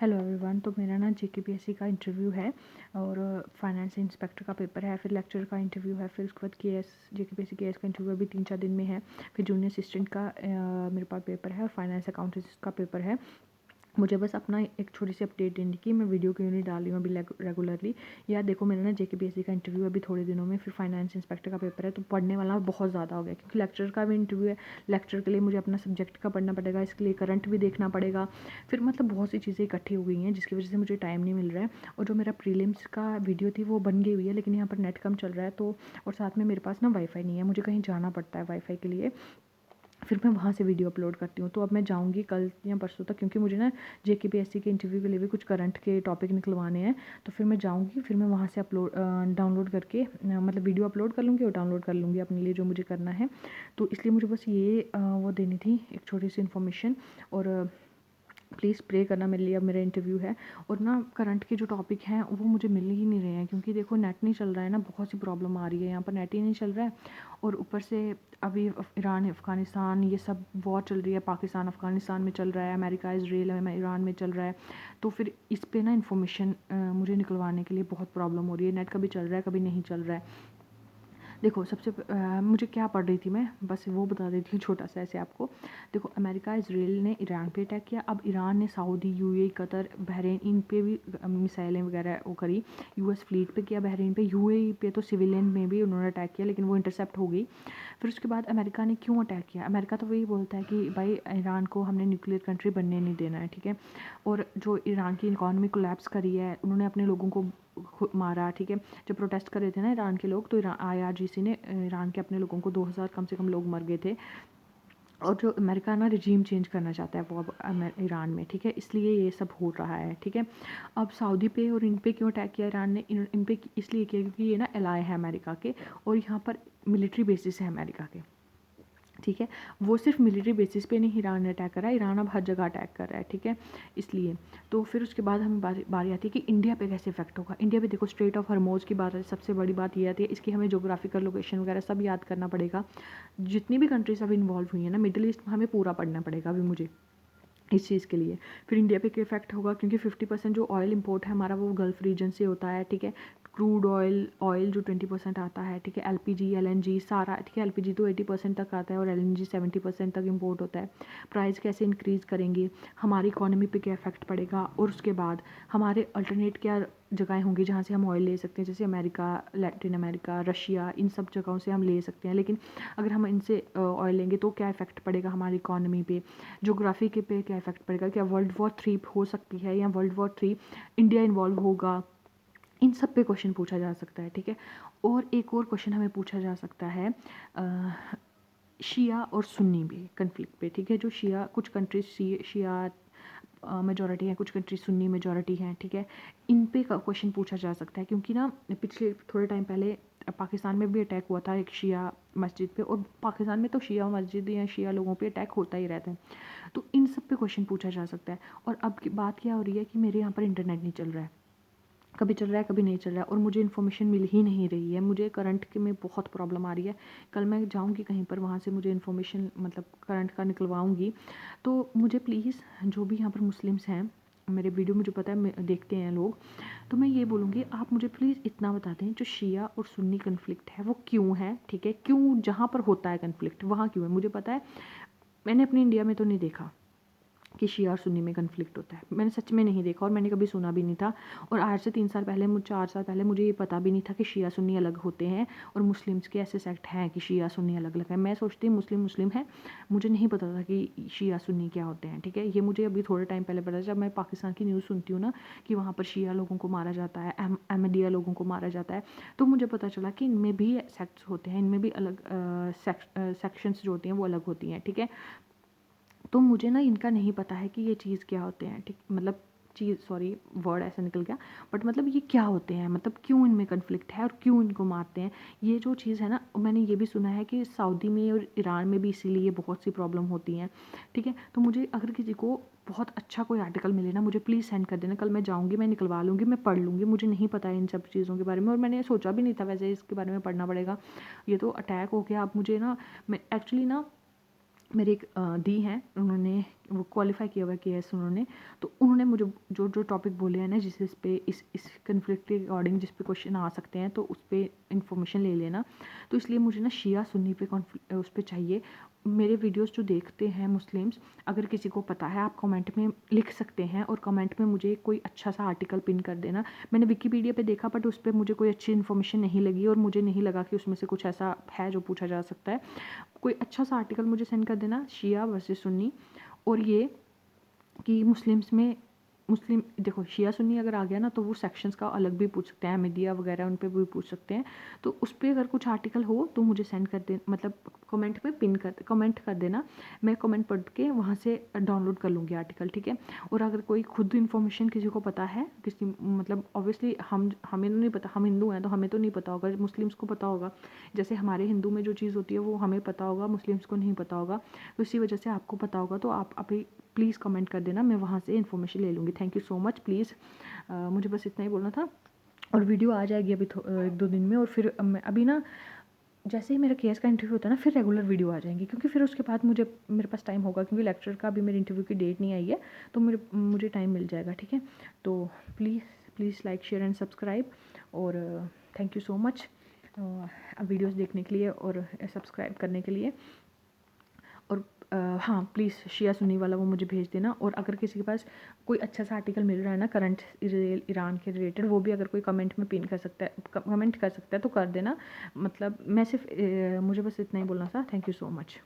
Hello everyone. तो मेरा ना जेकेपीएससी का इंटरव्यू है और फाइनेंस इंस्पेक्टर का पेपर है, फिर लेक्चर का इंटरव्यू है, फिर उसके बाद केएस जेकेपीएससी केएस का इंटरव्यू अभी 3-4 दिन में है, फिर जूनियर असिस्टेंट का मेरे पास पेपर है और फाइनेंस अकाउंटेंट का पेपर है। मुझे बस अपना एक छोटी सी अपडेट देनी कि मैं वीडियो क्यों नहीं डाल रही हूँ अभी रेगुलरली। यार देखो, मेरा ना जेकेपीएससी का इंटरव्यू अभी थोड़े दिनों में, फिर फाइनेंस इंस्पेक्टर का पेपर है, तो पढ़ने वाला बहुत ज़्यादा हो गया क्योंकि लेक्चर का भी इंटरव्यू है। लेक्चर के लिए मुझे अपना सब्जेक्ट का पढ़ना पड़ेगा, इसके लिए करंट भी देखना पड़ेगा, फिर मतलब बहुत सी चीज़ें इकट्ठी हो गई हैं जिसकी वजह से मुझे टाइम नहीं मिल रहा है। और जो मेरा प्रीलिम्स का वीडियो थी वो बन गई हुई है, लेकिन यहाँ पर नेट कम चल रहा है, तो और साथ में मेरे पास ना वाईफाई नहीं है, मुझे कहीं जाना पड़ता है वाईफाई के लिए, फिर मैं वहाँ से वीडियो अपलोड करती हूँ। तो अब मैं जाऊँगी कल या परसों तक, क्योंकि मुझे ना जेकेपीएससी के इंटरव्यू के लिए भी कुछ करंट के टॉपिक निकलवाने हैं। तो फिर मैं जाऊँगी, फिर मैं वहाँ से डाउनलोड करके मतलब वीडियो अपलोड कर लूँगी और डाउनलोड कर लूँगी अपने लिए जो मुझे करना है। तो इसलिए मुझे बस ये वो देनी थी एक छोटी सी इन्फॉर्मेशन। और प्लीज़ प्रे करना मेरे लिए, अब मेरा इंटरव्यू है। और ना करंट के जो टॉपिक हैं वो मुझे मिल ही नहीं रहे हैं, क्योंकि देखो नेट नहीं चल रहा है ना, बहुत सी प्रॉब्लम आ रही है, यहाँ पर नेट ही नहीं चल रहा है। और ऊपर से अभी ईरान अफ़गानिस्तान ये सब वॉर चल रही है, पाकिस्तान अफ़गानिस्तान में चल रहा है, अमेरिका इसराइल में ईरान में चल रहा है। तो फिर इस पे ना इन्फॉर्मेशन मुझे निकलवाने के लिए बहुत प्रॉब्लम हो रही है, नेट कभी चल रहा है कभी नहीं चल रहा है। देखो मुझे क्या पढ़ रही थी मैं, बस वो बता देती हूँ छोटा सा ऐसे आपको। देखो, अमेरिका इसराइल ने ईरान पे अटैक किया, अब ईरान ने सऊदी यूएई कतर बहरीन इन पे भी मिसाइलें वगैरह वो करी। यूएस फ्लीट पे किया बहरीन पे, यूएई पे तो सिविलियन में भी उन्होंने अटैक किया, लेकिन वो इंटरसेप्ट हो गई। फिर उसके बाद अमेरिका ने क्यों अटैक किया? अमेरिका तो वही बोलता है कि भाई ईरान को हमने न्यूक्लियर कंट्री बनने नहीं देना है, ठीक है। और जो ईरान की इकॉनमी कोलैप्स करी है, उन्होंने अपने लोगों को मारा, ठीक है। जब प्रोटेस्ट कर रहे थे ना ईरान के लोग, तो आईआरजीसी ने ईरान के अपने लोगों को 2000 कम से कम लोग मर गए थे। और जो अमेरिका ना रिजीम चेंज करना चाहता है वो अब ईरान में, ठीक है, इसलिए ये सब हो रहा है, ठीक है। अब सऊदी पे और इन पे क्यों अटैक किया ईरान ने? इन पे इसलिए किया क्योंकि ये ना एलाय है अमेरिका के, और यहाँ पर मिलिट्री बेसिस है अमेरिका के, ठीक है। वो सिर्फ मिलिट्री बेसिस पे नहीं ईरान ने अटैक करा है, ईरान अब हर जगह अटैक कर रहा है, ठीक है, इसलिए। तो फिर उसके बाद हमें बारी आती है कि इंडिया पे कैसे इफेक्ट होगा। इंडिया पे देखो, स्ट्रेट ऑफ हरमोज की बात है, सबसे बड़ी बात ये आती है, इसकी हमें जोग्राफिकल लोकेशन वगैरह सब याद करना पड़ेगा। जितनी भी कंट्रीज अभी इन्वॉल्व हुई है ना मिडिल ईस्ट में, हमें पूरा पढ़ना पड़ेगा अभी मुझे इस चीज़ के लिए। फिर इंडिया पे क्या इफेक्ट होगा, क्योंकि 50% जो ऑयल इंपोर्ट है हमारा वो गल्फ़ रीजन से होता है, ठीक है। क्रूड ऑयल जो 20% आता है, ठीक है। एलपीजी एलएनजी सारा, ठीक है। एलपीजी तो 80% तक आता है और एलएनजी 70% तक इंपोर्ट होता है। प्राइस कैसे इंक्रीज़ करेंगे, हमारी इकोनॉमी पे क्या इफेक्ट पड़ेगा, और उसके बाद हमारे अल्टरनेट क्या जगहें होंगी जहाँ से हम ऑयल ले सकते हैं, जैसे अमेरिका, लैटिन अमेरिका, रशिया, इन सब जगहों से हम ले सकते हैं। लेकिन अगर हम इनसे ऑयल लेंगे तो क्या इफेक्ट पड़ेगा हमारी इकोनॉमी पे, जोग्राफी के पे क्या इफेक्ट पड़ेगा, क्या वर्ल्ड वॉर 3 हो सकती है या वर्ल्ड वॉर 3 इंडिया इन्वॉल्व होगा, इन सब पे क्वेश्चन पूछा जा सकता है, ठीक है। और एक और क्वेश्चन हमें पूछा जा सकता है शिया और सुन्नी पे कन्फ्लिक्ट पे, ठीक है। जो शिया, कुछ कंट्रीज शिया मेजॉरिटी है, कुछ कंट्री सुन्नी मेजॉरिटी हैं, ठीक है। इन पे क्वेश्चन पूछा जा सकता है, क्योंकि ना पिछले थोड़े टाइम पहले पाकिस्तान में भी अटैक हुआ था एक शिया मस्जिद पे, और पाकिस्तान में तो शिया मस्जिद या शिया लोगों पे अटैक होता ही रहता है। तो इन सब पे क्वेश्चन पूछा जा सकता है। और अब की बात क्या हो रही है कि मेरे यहाँ पर इंटरनेट नहीं चल रहा है, कभी चल रहा है कभी नहीं चल रहा है, और मुझे इन्फॉर्मेशन मिल ही नहीं रही है। मुझे करंट के में बहुत प्रॉब्लम आ रही है। कल मैं जाऊँगी कहीं पर, वहाँ से मुझे इन्फॉर्मेशन मतलब करंट का निकलवाऊँगी। तो मुझे प्लीज़, जो भी यहाँ पर मुस्लिम्स हैं, मेरे वीडियो मुझे पता है देखते हैं लोग, तो मैं ये बोलूँगी आप मुझे प्लीज़ इतना बता दें, जो शिया और सुन्नी कन्फ्लिक्ट है वो क्यों है, ठीक है। क्यों जहाँ पर होता है कन्फ्लिक्ट वहाँ क्यों है, मुझे पता है। मैंने अपनी इंडिया में तो नहीं देखा कि शिया और सुन्नी में कन्फ्लिक्ट होता है, मैंने सच में नहीं देखा और मैंने कभी सुना भी नहीं था। और आज से 3 साल पहले, 4 साल पहले मुझे ये पता भी नहीं था कि शिया सुन्नी अलग होते हैं और मुस्लिम्स के ऐसे सेक्ट हैं कि शिया सुन्नी अलग अलग है। मैं सोचती मुस्लिम मुस्लिम है, मुझे नहीं पता था कि शिया सुन्नी क्या होते हैं, ठीक है। ये मुझे अभी थोड़े टाइम पहले पता, जब मैं पाकिस्तान की न्यूज़ सुनती हूँ ना कि वहाँ पर शिया लोगों को मारा जाता है, अहमदिया लोगों को मारा जाता है, तो मुझे पता चला कि इनमें भी सेक्ट्स होते हैं, इनमें भी अलग सेक्शंस जो होती हैं वो अलग होती हैं, ठीक है। तो मुझे ना इनका नहीं पता है कि ये चीज़ क्या होते हैं, ठीक, मतलब चीज़, सॉरी वर्ड ऐसा निकल गया, बट मतलब ये क्या होते हैं, मतलब क्यों इनमें कन्फ्लिक्ट है और क्यों इनको मारते हैं। ये जो चीज़ है ना, मैंने ये भी सुना है कि सऊदी में और ईरान में भी इसीलिए बहुत सी प्रॉब्लम होती हैं, ठीक है। तो मुझे अगर किसी को बहुत अच्छा कोई आर्टिकल मिले ना, मुझे प्लीज़ सेंड कर देना, कल मैं जाऊँगी, मैं निकलवा लूँगी, मैं पढ़ लूँगी। मुझे नहीं पता है इन सब चीज़ों के बारे में, और मैंने सोचा भी नहीं था वैसे इसके बारे में पढ़ना पड़ेगा। ये तो अटैक हो गया, अब मुझे ना, मैं एक्चुअली ना मेरे एक दी हैं, उन्होंने वो क्वालिफ़ाई किया हुआ है केएस उन्होंने, तो उन्होंने मुझे जो जो टॉपिक बोले हैं ना, जिस पे इस कन्फ्लिक्ट के अकॉर्डिंग जिस पे क्वेश्चन आ सकते हैं, तो उस पे इन्फॉर्मेशन ले लेना। तो इसलिए मुझे ना शिया सुन्नी पे उस पे चाहिए। मेरे वीडियोस जो देखते हैं मुस्लिम्स, अगर किसी को पता है आप कमेंट में लिख सकते हैं, और कमेंट में मुझे कोई अच्छा सा आर्टिकल पिन कर देना। मैंने विकिपीडिया पे देखा बट उस पर मुझे कोई अच्छी इन्फॉर्मेशन नहीं लगी, और मुझे नहीं लगा कि उसमें से कुछ ऐसा है जो पूछा जा सकता है। कोई अच्छा सा आर्टिकल मुझे सेंड कर देना, शिया वर्सेस सुन्नी। और ये कि मुस्लिम्स में, मुस्लिम देखो शिया सुन्नी अगर आ गया ना, तो वो सेक्शंस का अलग भी पूछ सकते हैं, अहमदिया वगैरह उन पे भी पूछ सकते हैं। तो उस पर अगर कुछ आर्टिकल हो तो मुझे सेंड कर दे, मतलब कमेंट में पिन कर कमेंट कर देना। मैं कमेंट पढ़ के वहाँ से डाउनलोड कर लूँगी आर्टिकल, ठीक है। और अगर कोई खुद इन्फॉर्मेशन किसी को पता है, किसी मतलब ऑब्वियसली हमें तो नहीं पता, हम हिंदू हैं तो हमें तो नहीं पता होगा, मुस्लिम्स को पता होगा। जैसे हमारे हिंदू में जो चीज़ होती है वो हमें पता होगा, मुस्लिम्स को नहीं पता होगा। तो इसी वजह से आपको पता होगा तो आप अभी प्लीज़ कमेंट कर देना, मैं वहाँ से इन्फॉर्मेशन ले लूँगी। Thank you so much. Please मुझे बस इतना ही बोलना था। और वीडियो आ जाएगी अभी 1-2 दिन में, और फिर मैं अभी ना जैसे ही मेरा केएस का इंटरव्यू होता है ना, फिर रेगुलर वीडियो आ जाएंगी, क्योंकि फिर उसके बाद मेरे पास टाइम होगा, क्योंकि लेक्चर का अभी मेरे इंटरव्यू की डेट नहीं आई है, तो मुझे टाइम मिल जाएगा, ठीक है। तो please like share and subscribe, और thank you so much videos देखने के लिए और सब्सक्राइब करने के लिए। और हाँ प्लीज़ शिया सुन्नी वाला वो मुझे भेज देना। और अगर किसी के पास कोई अच्छा सा आर्टिकल मिल रहा है ना करंट ईरान के रिलेटेड, वो भी अगर कोई कमेंट में पिन कर सकता है, कमेंट कर सकता है तो कर देना। मतलब मैं सिर्फ मुझे बस इतना ही बोलना था। Thank you so much.